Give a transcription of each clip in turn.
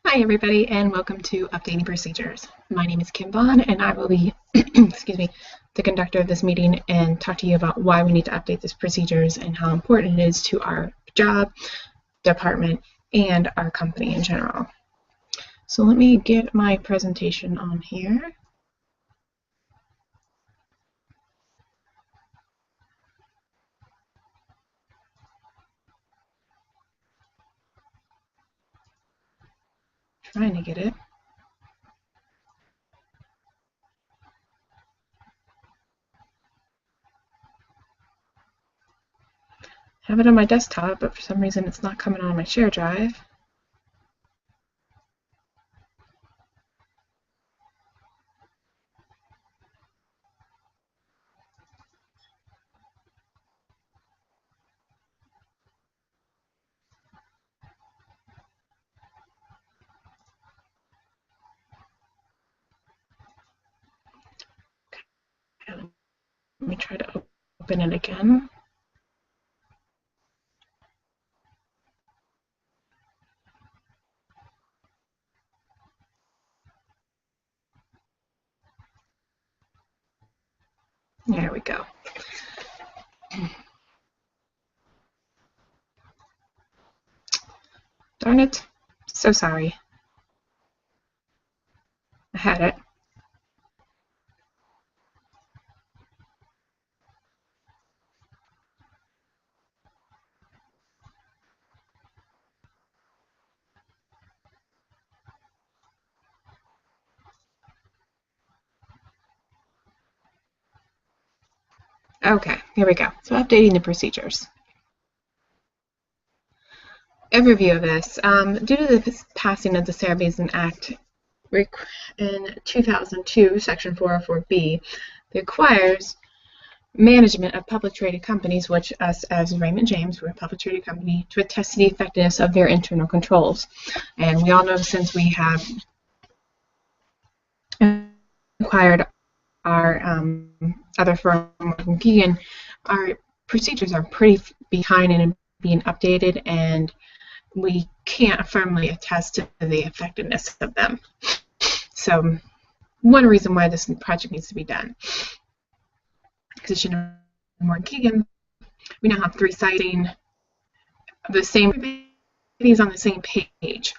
Hi everybody and welcome to Updating Procedures. My name is Kim Vaughn and I will be excuse me, the conductor of this meeting and talk to you about why we need to update these procedures and how important it is to our job, department, and our company in general. So let me get my presentation on here. Trying to get it. I have it on my desktop, but for some reason it's not coming on my share drive. Let me try to open it again. There we go. Darn it. So sorry. I had it. Okay, here we go. So updating the procedures. Overview of this. Due to the passing of the Sarbanes Act in 2002, Section 404B, requires management of public traded companies, which us as Raymond James, we're a public traded company, to attest to the effectiveness of their internal controls. And we all know since we have acquired our other firm, Morgan Keegan, our procedures are pretty behind in being updated, and we can't firmly attest to the effectiveness of them. So one reason why this project needs to be done. Because Morgan Keegan, we now have 3 citing the same, everybody's on the same page.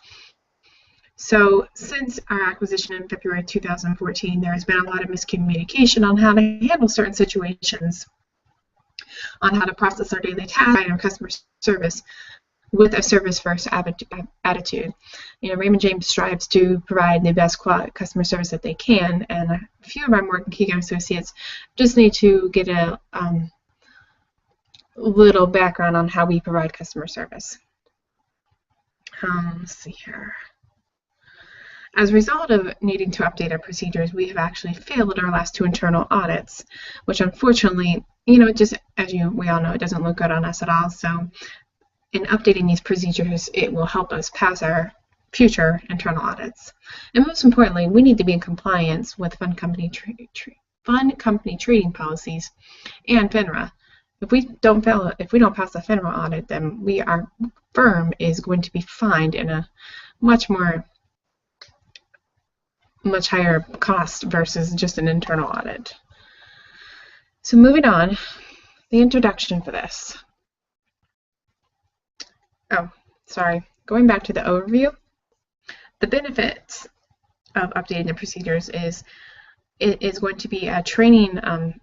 So since our acquisition in February 2014, there has been a lot of miscommunication on how to handle certain situations, on how to process our daily tasks and our customer service with a service-first attitude. You know, Raymond James strives to provide the best customer service that they can, and a few of our Morgan Keegan associates just need to get a little background on how we provide customer service. Let's see here. As a result of needing to update our procedures, we have actually failed our last 2 internal audits, which unfortunately, you know, just as we all know, it doesn't look good on us at all. So in updating these procedures, it will help us pass our future internal audits. And most importantly, we need to be in compliance with fund company trading policies and FINRA. If we don't pass the FINRA audit, then our firm is going to be fined in a much higher cost versus just an internal audit. So moving on, the introduction for this. Oh, sorry. Going back to the overview, the benefits of updating the procedures is it is going to be a training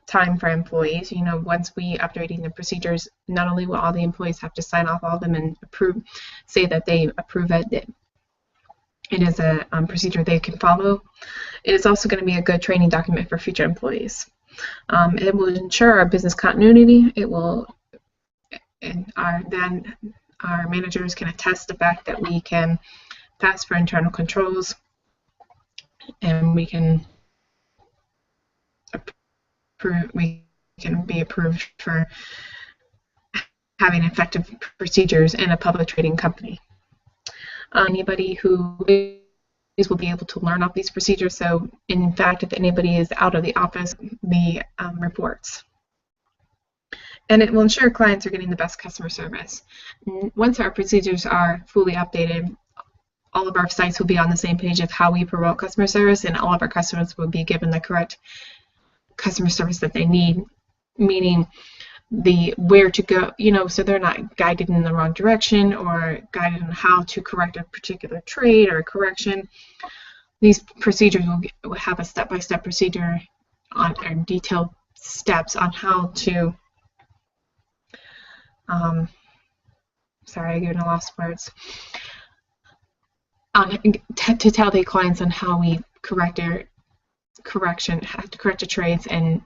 time for employees. You know, once we updating the procedures, not only will all the employees have to sign off all of them and say that they approve it, it is a procedure they can follow. It is also going to be a good training document for future employees. It will ensure our business continuity. It will, and our managers can attest the fact that we can pass for internal controls, and we can be approved for having effective procedures in a public trading company. Anybody who will be able to learn off these procedures. So in fact, if anybody is out of the office, the reports. And it will ensure clients are getting the best customer service. Once our procedures are fully updated, all of our sites will be on the same page of how we promote customer service, and all of our customers will be given the correct customer service that they need, meaning the where to go, so they're not guided in the wrong direction or guided on how to correct a particular trade or correction. These procedures will have a step-by-step procedure on and detailed steps on how to sorry, I'm getting lost words. To tell the clients on how we correct how to correct the trades and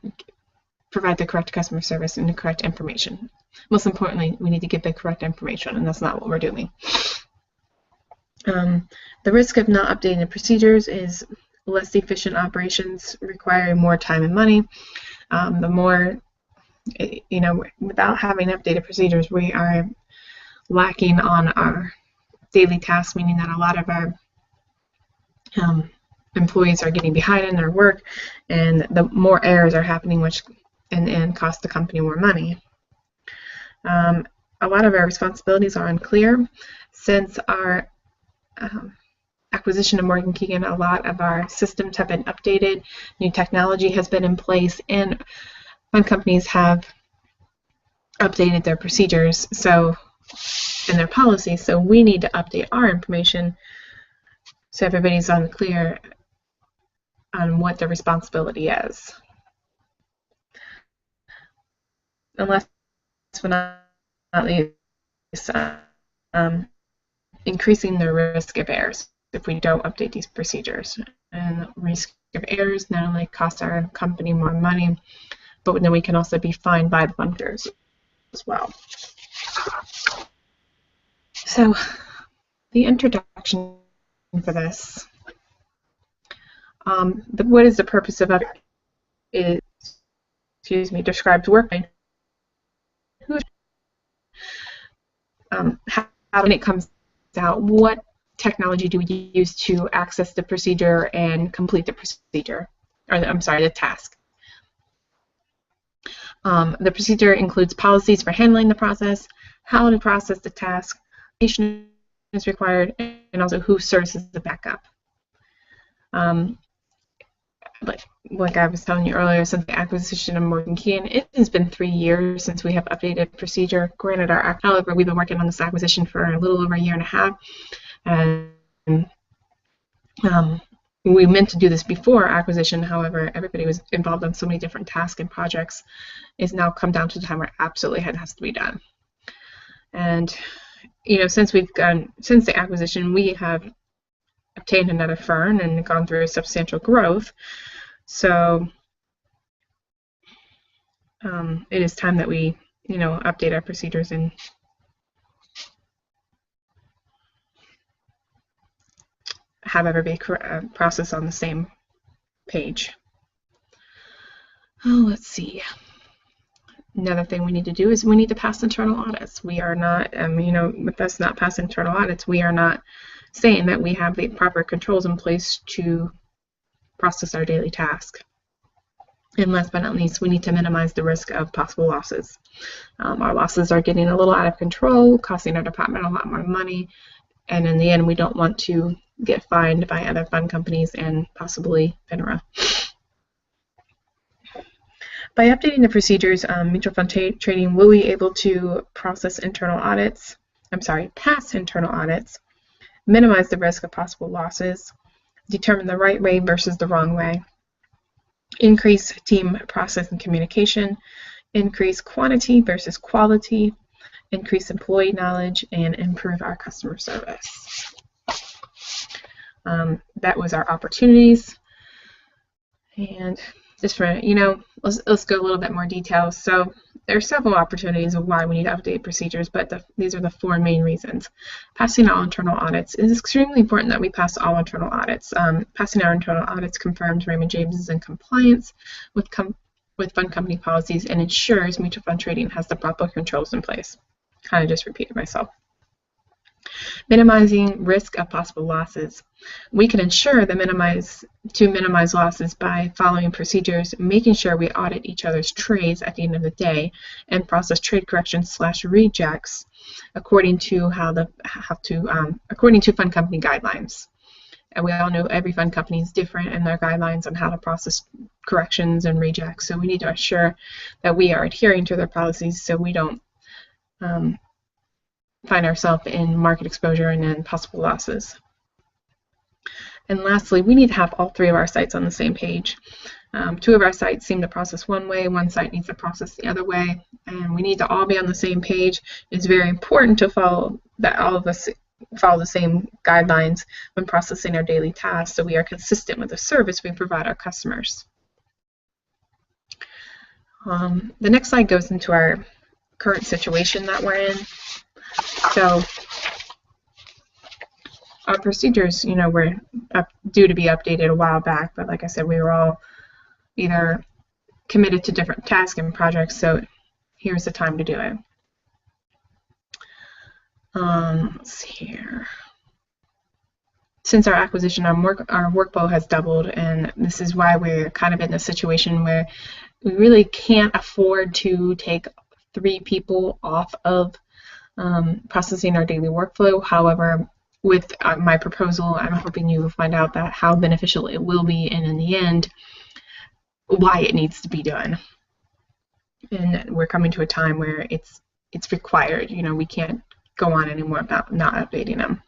provide the correct customer service and the correct information. Most importantly, we need to give the correct information, and that's not what we're doing. The risk of not updating the procedures is less efficient operations requiring more time and money. The more, without having updated procedures, we are lacking on our daily tasks, meaning that a lot of our employees are getting behind in their work, and the more errors are happening, which and cost the company more money. A lot of our responsibilities are unclear. Since our acquisition of Morgan Keegan, a lot of our systems have been updated, new technology has been in place, and fund companies have updated their procedures and their policies, so we need to update our information so everybody's clear on what their responsibility is. And last but not least, increasing the risk of errors if we don't update these procedures. And the risk of errors not only costs our company more money, but then we can also be fined by the funders as well. So the introduction for this, what is the purpose of it? Describes workflow. How when it comes out, what technology do we use to access the procedure and complete the procedure, or the task? The procedure includes policies for handling the process, how to process the task, information is required, and also who serves as the backup. Like I was telling you earlier, since the acquisition of Morgan Keegan, it has been 3 years since we have updated procedure. Granted, however, we've been working on this acquisition for a little over 1.5 years, and we meant to do this before acquisition. However, everybody was involved in so many different tasks and projects. It's now come down to the time where absolutely it has to be done. And since the acquisition, we have obtained another firm and gone through a substantial growth. So it is time that we, update our procedures and have everybody process on the same page. Oh, let's see. Another thing we need to do is we need to pass internal audits. We are not, with us not passing internal audits, we are not saying that we have the proper controls in place to process our daily task. And last but not least, we need to minimize the risk of possible losses. Our losses are getting a little out of control, costing our department a lot more money, and in the end, we don't want to get fined by other fund companies and possibly FINRA. By updating the procedures, mutual fund trading will be able to pass internal audits, minimize the risk of possible losses, determine the right way versus the wrong way, increase team process and communication, increase quantity versus quality, increase employee knowledge, and improve our customer service. That was our opportunities. And just for, let's go a little bit more detail. So there are several opportunities of why we need to update procedures, but these are the 4 main reasons. Passing all internal audits. It is extremely important that we pass all internal audits. Passing our internal audits confirms Raymond James is in compliance with fund company policies and ensures mutual fund trading has the proper controls in place. Kind of just repeated myself. Minimizing risk of possible losses. We can ensure that minimize losses by following procedures, making sure we audit each other's trades at the end of the day, and process trade corrections / rejects according to according to fund company guidelines. And we all know every fund company is different in their guidelines on how to process corrections and rejects. So we need to assure that we are adhering to their policies so we don't find ourselves in market exposure and then possible losses. And lastly, we need to have all 3 of our sites on the same page. 2 of our sites seem to process one way, 1 site needs to process the other way, and we need to all be on the same page. It's very important to follow that all of us follow the same guidelines when processing our daily tasks so we are consistent with the service we provide our customers. The next slide goes into our current situation that we're in. So our procedures, were due to be updated a while back, but like I said, we were all either committed to different tasks and projects, so here's the time to do it. Let's see here. Since our acquisition, our workflow has doubled, and this is why we're kind of in a situation where we really can't afford to take 3 people off of processing our daily workflow. However, with my proposal, I'm hoping you will find out that how beneficial it will be, and in the end, why it needs to be done. And we're coming to a time where it's required. We can't go on anymore about not updating them.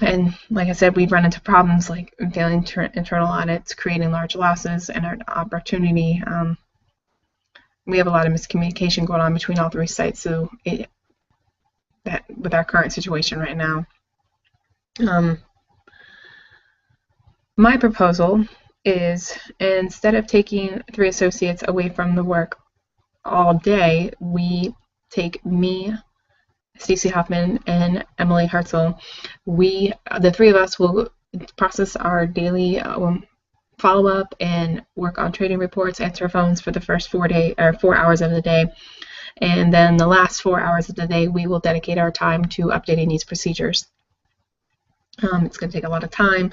And like I said, we've run into problems like failing internal audits, creating large losses, and our opportunity. We have a lot of miscommunication going on between all 3 sites, so with our current situation right now. My proposal is, instead of taking 3 associates away from the work all day, we take me, Stacy Hoffman, and Emily Hartzell. The 3 of us, will process our daily follow-up and work on trading reports, answer phones for the first 4 hours of the day, and then the last 4 hours of the day we will dedicate our time to updating these procedures. It's going to take a lot of time,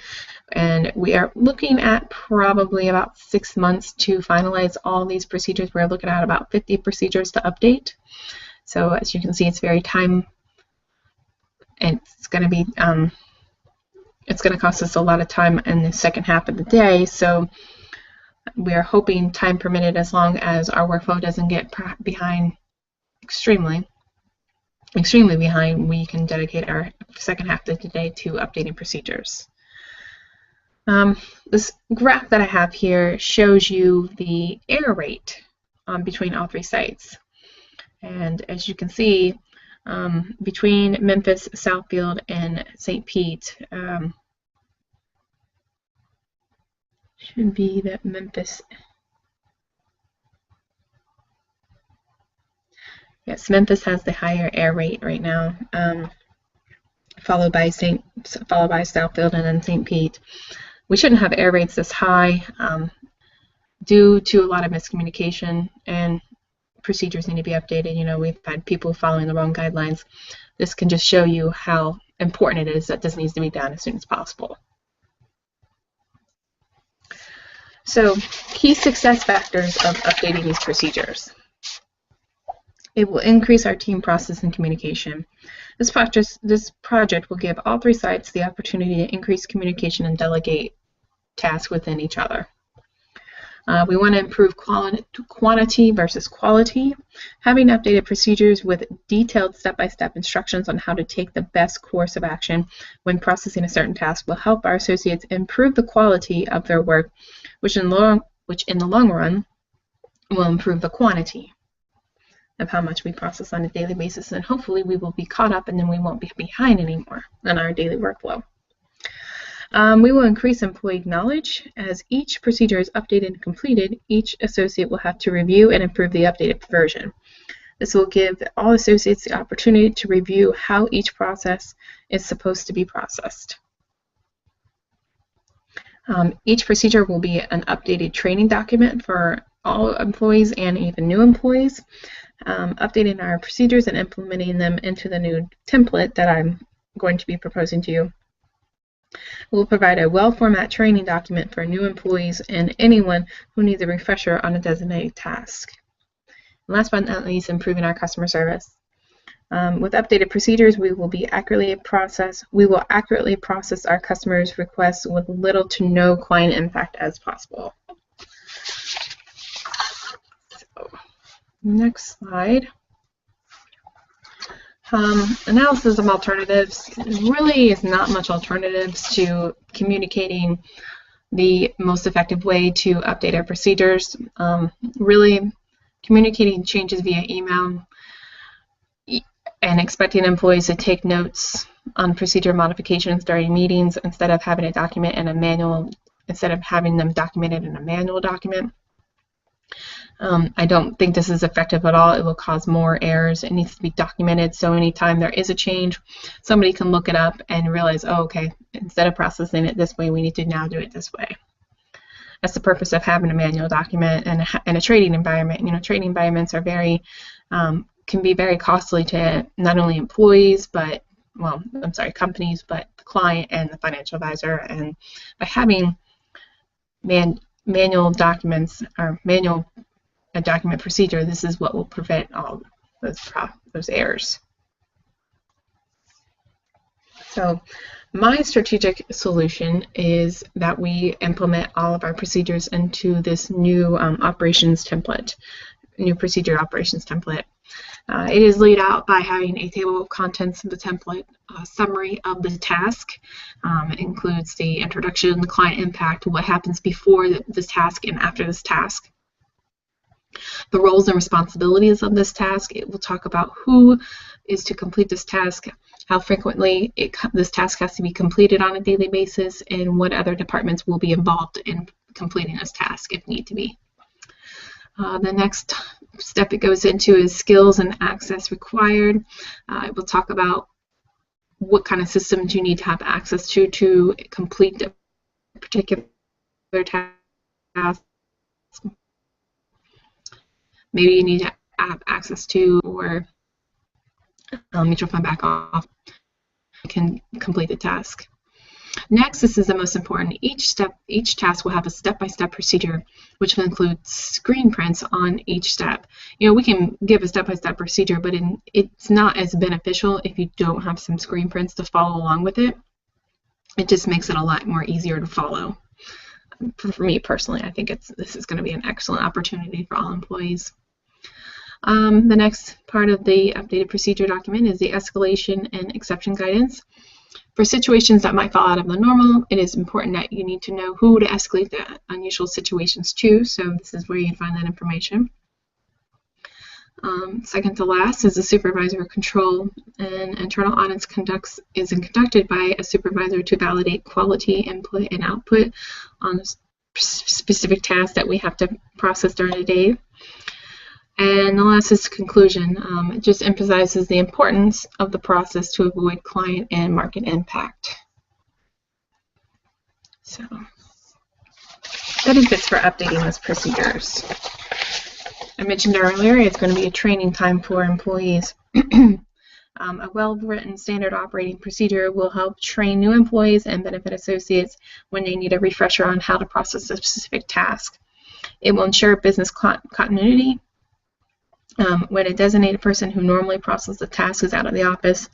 and we are looking at probably about 6 months to finalize all these procedures. We're looking at about 50 procedures to update. So as you can see, it's very time, and it's going to be it's going to cost us a lot of time in the second half of the day. So we are hoping, time permitted, as long as our workflow doesn't get behind extremely behind, we can dedicate our second half of the day to updating procedures. This graph that I have here shows you the error rate between all 3 sites. And as you can see, between Memphis, Southfield, and St. Pete, should be that Memphis. Yes, Memphis has the higher error rate right now, followed by Southfield, and then St. Pete. We shouldn't have error rates this high due to a lot of miscommunication, and procedures need to be updated. We've had people following the wrong guidelines. This can just show you how important it is that this needs to be done as soon as possible. So, key success factors of updating these procedures. It will increase our team process and communication. This project will give all 3 sites the opportunity to increase communication and delegate tasks within each other. We want to improve quantity versus quality. Having updated procedures with detailed step-by-step instructions on how to take the best course of action when processing a certain task will help our associates improve the quality of their work, which in the long run will improve the quantity of how much we process on a daily basis, and hopefully we will be caught up and then we won't be behind anymore on our daily workflow. We will increase employee knowledge. As each procedure is updated and completed, each associate will have to review and improve the updated version. This will give all associates the opportunity to review how each process is supposed to be processed. Each procedure will be an updated training document for all employees and even new employees. updating our procedures and implementing them into the new template that I'm going to be proposing to you. We'll provide a well-formatted training document for new employees and anyone who needs a refresher on a designated task. And last but not least, improving our customer service. With updated procedures, we will accurately process our customers' requests with little to no client impact as possible. So, next slide. Analysis of alternatives. Really is not much alternatives to communicating the most effective way to update our procedures. Really, communicating changes via email and expecting employees to take notes on procedure modifications during meetings instead of having them documented in a manual document. I don't think this is effective at all. It will cause more errors. It needs to be documented, so anytime there is a change, somebody can look it up and realize, oh, okay, instead of processing it this way, we need to now do it this way. That's the purpose of having a manual document and a trading environment. You know, trading environments are can be very costly to not only employees, but, well, I'm sorry, companies, but the client and the financial advisor. And by having manual documents or a document procedure, this is what will prevent all those errors. So my strategic solution is that we implement all of our procedures into this new new procedure operations template. It is laid out by having a table of contents of the template, a summary of the task. It includes the introduction, the client impact, what happens before this task and after this task, the roles and responsibilities of this task. It will talk about who is to complete this task, how frequently this task has to be completed on a daily basis, and what other departments will be involved in completing this task if need to be. The next step it goes into is skills and access required. It will talk about what kind of systems you need to have access to complete a particular task. Maybe you need to have access to or mutual fund back off can complete the task. Next, this is the most important. Each task will have a step-by-step procedure, which will include screen prints on each step. You know, we can give a step-by-step procedure, but it's not as beneficial if you don't have some screen prints to follow along with it. It just makes it a lot more easier to follow. For me personally, I think this is going to be an excellent opportunity for all employees. The next part of the updated procedure document is the escalation and exception guidance. For situations that might fall out of the normal, it is important that you need to know who to escalate the unusual situations to, so this is where you find that information. Second to last is the supervisor control, and internal audits is conducted by a supervisor to validate quality input and output on a specific task that we have to process during the day. And the last is conclusion. It just emphasizes the importance of the process to avoid client and market impact. So, benefits for updating those procedures. I mentioned earlier it's going to be a training time for employees. A well-written standard operating procedure will help train new employees and benefit associates when they need a refresher on how to process a specific task. It will ensure business continuity. When a designated person who normally processes the task is out of the office,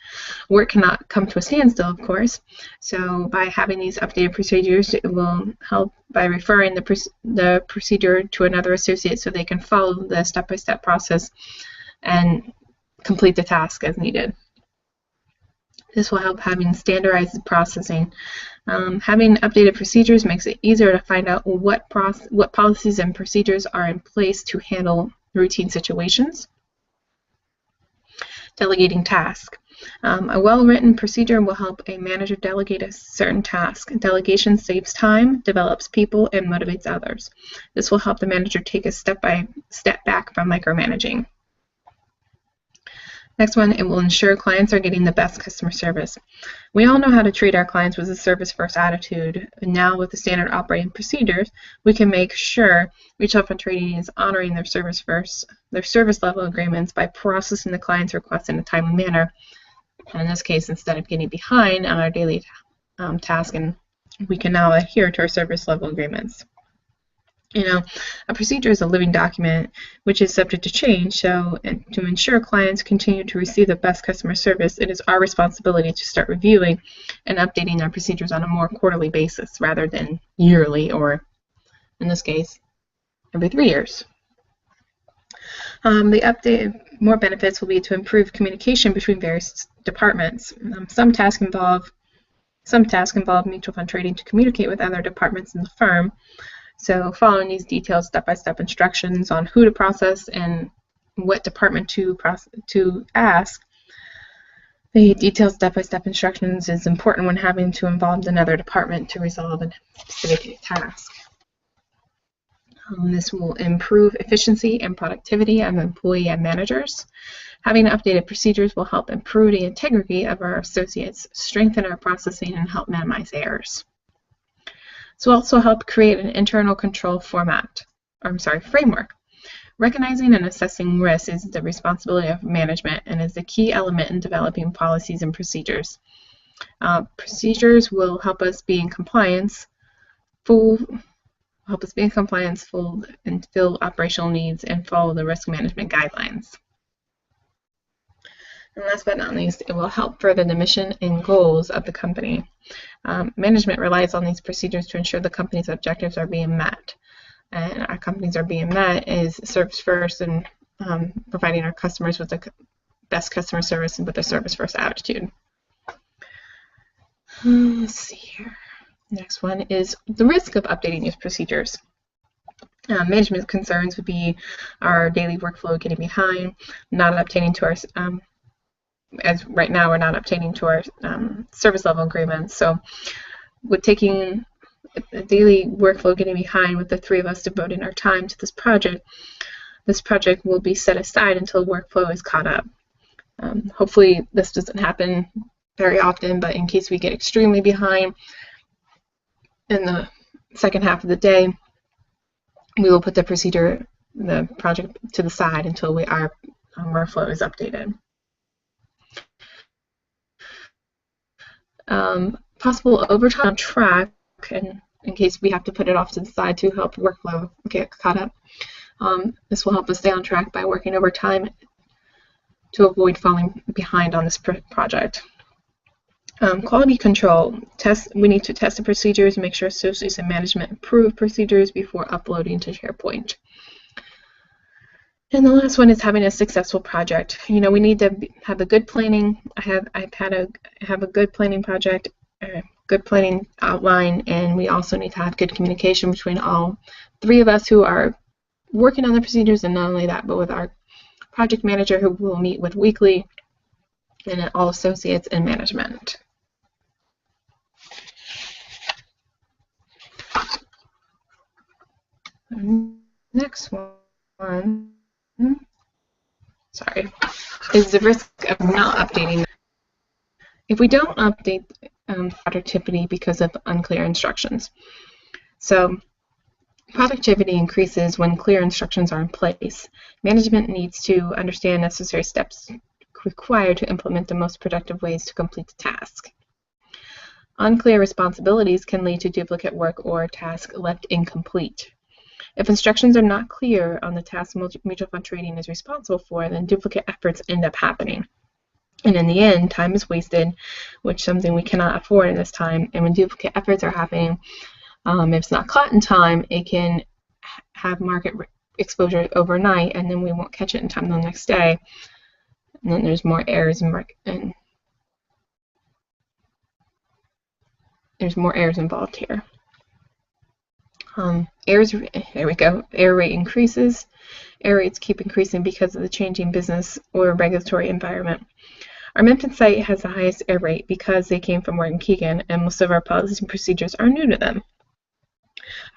work cannot come to a standstill, of course. So by having these updated procedures, it will help by referring the procedure to another associate so they can follow the step-by-step process and complete the task as needed. This will help having standardized processing. Having updated procedures makes it easier to find out what policies and procedures are in place to handle routine situations. Delegating tasks. A well-written procedure will help a manager delegate a certain task. Delegation saves time, develops people, and motivates others. This will help the manager take a step back from micromanaging. Next one, it will ensure clients are getting the best customer service. We all know how to treat our clients with a service-first attitude. And now with the standard operating procedures, we can make sure Mutual Fund Trading is honoring their service level agreements by processing the client's requests in a timely manner. And in this case, instead of getting behind on our daily task, and we can now adhere to our service level agreements. You know, a procedure is a living document which is subject to change, so to ensure clients continue to receive the best customer service, it is our responsibility to start reviewing and updating our procedures on a more quarterly basis rather than yearly, or in this case, every 3 years. The update, more benefits will be to improve communication between various departments. Some tasks involve mutual fund trading to communicate with other departments in the firm. So following these detailed step-by-step instructions on who to process and what department to ask, the detailed step-by-step instructions is important when having to involve another department to resolve a specific task. This will improve efficiency and productivity of employee and managers. Having updated procedures will help improve the integrity of our associates, strengthen our processing, and help minimize errors. This will also help create an internal control framework. Recognizing and assessing risk is the responsibility of management and is the key element in developing policies and procedures. Procedures will help us be in compliance, and fill operational needs and follow the risk management guidelines. And last but not least, it will help further the mission and goals of the company. Management relies on these procedures to ensure the company's objectives are being met. And our companies are being met is service first and providing our customers with the best customer service and with a service first attitude. Let's see here. Next one is the risk of updating these procedures. Management concerns would be our daily workflow getting behind, not obtaining to our as right now we're not obtaining to our service level agreements. So with taking the daily workflow getting behind with the 3 of us devoting our time to this project will be set aside until workflow is caught up. Hopefully this doesn't happen very often, but in case we get extremely behind in the second half of the day, we will put the project to the side until our workflow is updated. Possible overtime on track, and in case we have to put it off to the side to help workflow get caught up. This will help us stay on track by working overtime to avoid falling behind on this project. Quality control. We need to test the procedures and make sure associates and management approve procedures before uploading to SharePoint. And the last one is having a successful project. You know, we need to have a good planning. I have a good planning project, good planning outline, and we also need to have good communication between all 3 of us who are working on the procedures, and not only that, but with our project manager who we'll meet with weekly, and all associates and management. Next one. Is the risk of not updating. If we don't update productivity because of unclear instructions. So productivity increases when clear instructions are in place. Management needs to understand necessary steps required to implement the most productive ways to complete the task. Unclear responsibilities can lead to duplicate work or task left incomplete. If instructions are not clear on the task mutual fund trading is responsible for, then duplicate efforts end up happening. And in the end, time is wasted, which is something we cannot afford in this time. And when duplicate efforts are happening, if it's not caught in time, it can have market exposure overnight, and then we won't catch it in time the next day. And then there's more errors in market, and there's more errors involved here. There we go. Error rate increases. Error rates keep increasing because of the changing business or regulatory environment. Our Memphis site has the highest error rate because they came from Morgan Keegan, and most of our policies and procedures are new to them.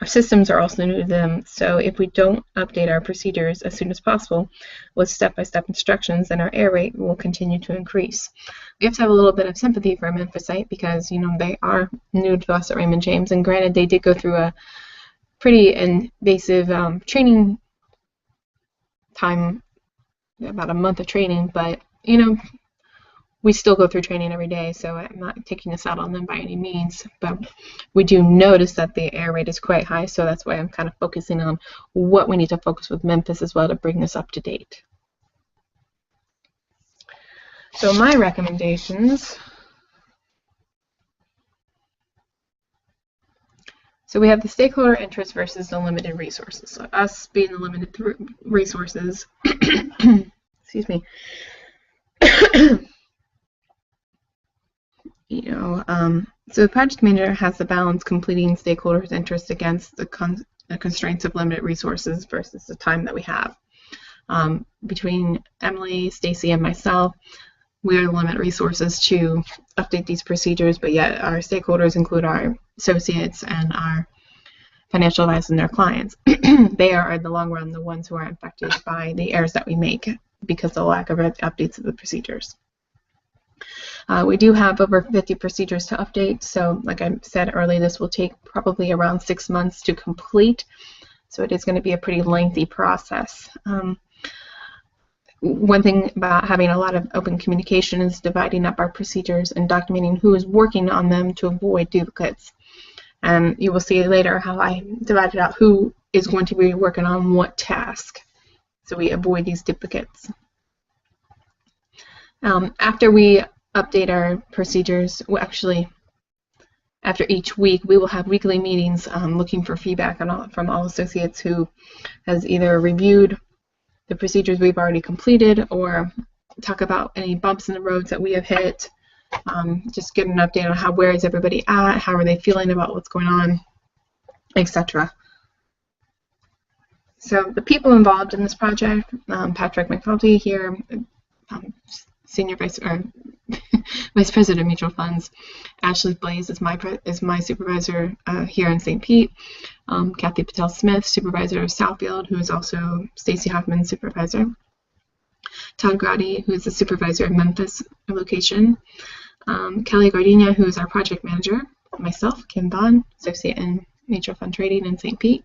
Our systems are also new to them, so if we don't update our procedures as soon as possible with step-by-step instructions, then our error rate will continue to increase. We have to have a little bit of sympathy for Memphis site because, you know, they are new to us at Raymond James, and granted, they did go through a pretty invasive training time, about a month of training, but, you know, we still go through training every day, so I'm not taking this out on them by any means, but we do notice that the error rate is quite high, so that's why I'm kind of focusing on what we need to focus with Memphis as well to bring this up to date. So my recommendations. So we have the stakeholder interest versus the limited resources. So us being the limited resources, excuse me, so the project manager has to balance completing stakeholders' interests against the constraints of limited resources versus the time that we have. Between Emily, Stacy, and myself, we are the limited resources to update these procedures, but yet our stakeholders include our associates and our financial advisors and their clients. They are, in the long run, the ones who are affected by the errors that we make because of the lack of updates of the procedures. We do have over 50 procedures to update, so like I said earlier, this will take probably around 6 months to complete, so it is going to be a pretty lengthy process. One thing about having a lot of open communication is dividing up our procedures and documenting who is working on them to avoid duplicates. And you will see later how I divided out who is going to be working on what task, so we avoid these duplicates. After we update our procedures, after each week, we will have weekly meetings looking for feedback from all associates who has either reviewed the procedures we've already completed or talk about any bumps in the roads that we have hit, just get an update on where is everybody at, how are they feeling about what's going on, etc. So the people involved in this project, Patrick McNulty here, Senior Vice President of Mutual Funds. Ashley Blaze is my supervisor here in St. Pete. Kathy Patel Smith, supervisor of Southfield, who is also Stacy Hoffman's supervisor. Todd Grady, who is the supervisor of Memphis location. Kelly Gardenia, who is our project manager. Myself, Kim Bond, associate in Mutual Fund Trading in St. Pete.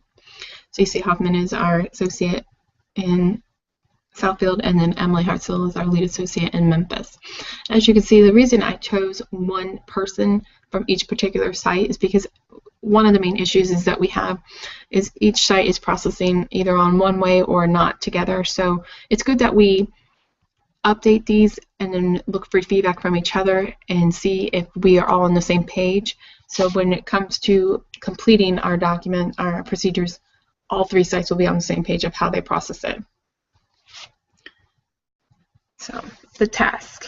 Stacy Hoffman is our associate in Southfield, and then Emily Hartzell is our lead associate in Memphis. As you can see, the reason I chose one person from each particular site is because one of the main issues is that we have is each site is processing either on one way or not together. So it's good that we update these and then look for feedback from each other and see if we are all on the same page. So when it comes to completing our document, our procedures, all three sites will be on the same page of how they process it. So the task.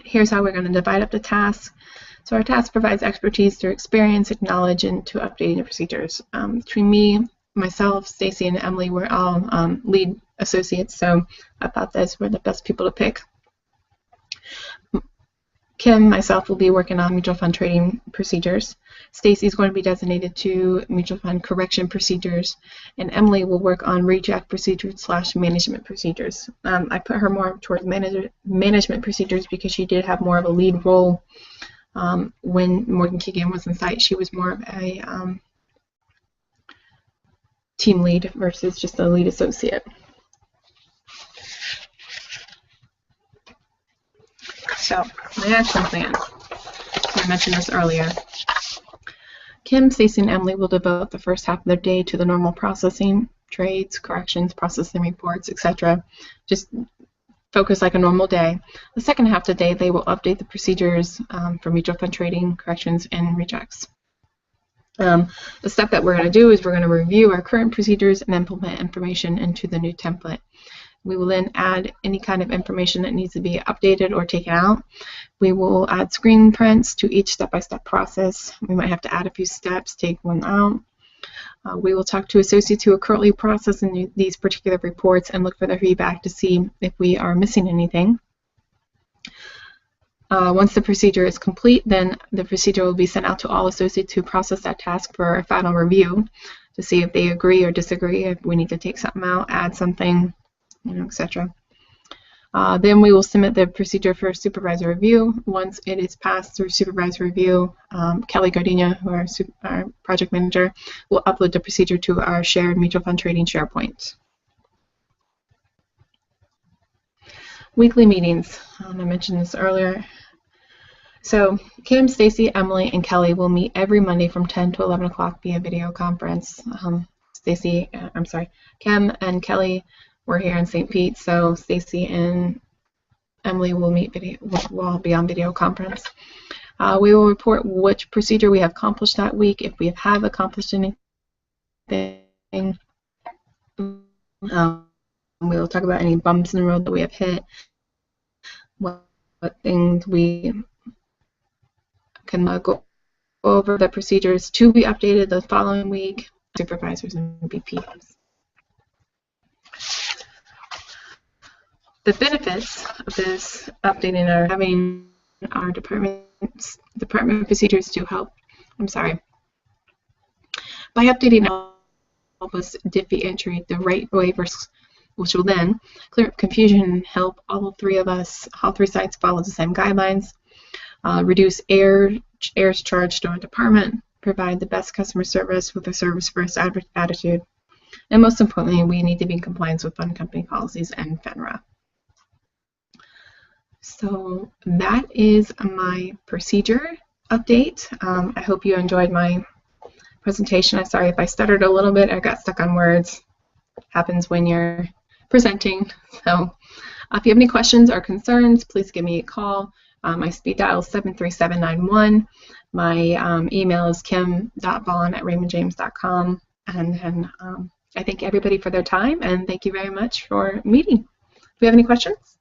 Here's how we're going to divide up the task. So our task provides expertise through experience, knowledge, and to updating the procedures. Between me, myself, Stacy, and Emily, we're all lead associates, so I thought those were the best people to pick. Kim, myself, will be working on mutual fund trading procedures. Stacy is going to be designated to mutual fund correction procedures, and Emily will work on reject procedures / management procedures. I put her more towards management procedures because she did have more of a lead role. When Morgan Keegan was in site, she was more of a team lead versus just a lead associate. So, my action plan. I mentioned this earlier. Kim, Stacey, and Emily will devote the first half of their day to the normal processing, trades, corrections, processing reports, etc. Just focus like a normal day. The second half of the day, they will update the procedures for mutual fund trading, corrections, and rejects. The step that we're going to do is we're going to review our current procedures and implement information into the new template. We will then add any kind of information that needs to be updated or taken out. We will add screen prints to each step-by-step process. We might have to add a few steps, take one out. We will talk to associates who are currently processing these particular reports and look for their feedback to see if we are missing anything. Once the procedure is complete, then the procedure will be sent out to all associates who process that task for a final review. to see if they agree or disagree, if we need to take something out, add something, etc. Then we will submit the procedure for supervisor review. Once it is passed through supervisor review, Kelly Gardenia, who our project manager, will upload the procedure to our shared mutual fund trading SharePoint. Weekly meetings. I mentioned this earlier. So Kim, Stacy, Emily, and Kelly will meet every Monday from 10 to 11 o'clock via video conference. Kim and Kelly were here in St. Pete, so Stacy and Emily will will be on video conference. We will report which procedure we have accomplished that week, if we have accomplished anything. We will talk about any bumps in the road that we have hit, what things we can go over, the procedures to be updated the following week, supervisors and BPMs. The benefits of this updating are having our department procedures to help. By updating help us differentiate the right waivers, which will then clear up confusion and help all three sites follow the same guidelines, reduce errors charged to our department, provide the best customer service with a service-first attitude, and most importantly, we need to be in compliance with fund company policies and FINRA. So that is my procedure update. I hope you enjoyed my presentation. I'm sorry if I stuttered a little bit. I got stuck on words. Happens when you're presenting. So if you have any questions or concerns, please give me a call. My speed dial is 73791. My email is kim.vaughn@raymondjames.com. And I thank everybody for their time, and thank you very much for meeting. Do you have any questions?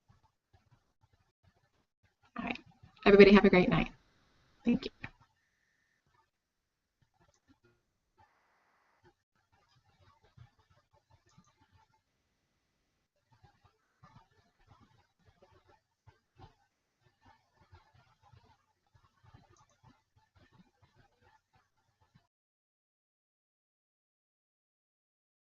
All right. Everybody have a great night. Thank you.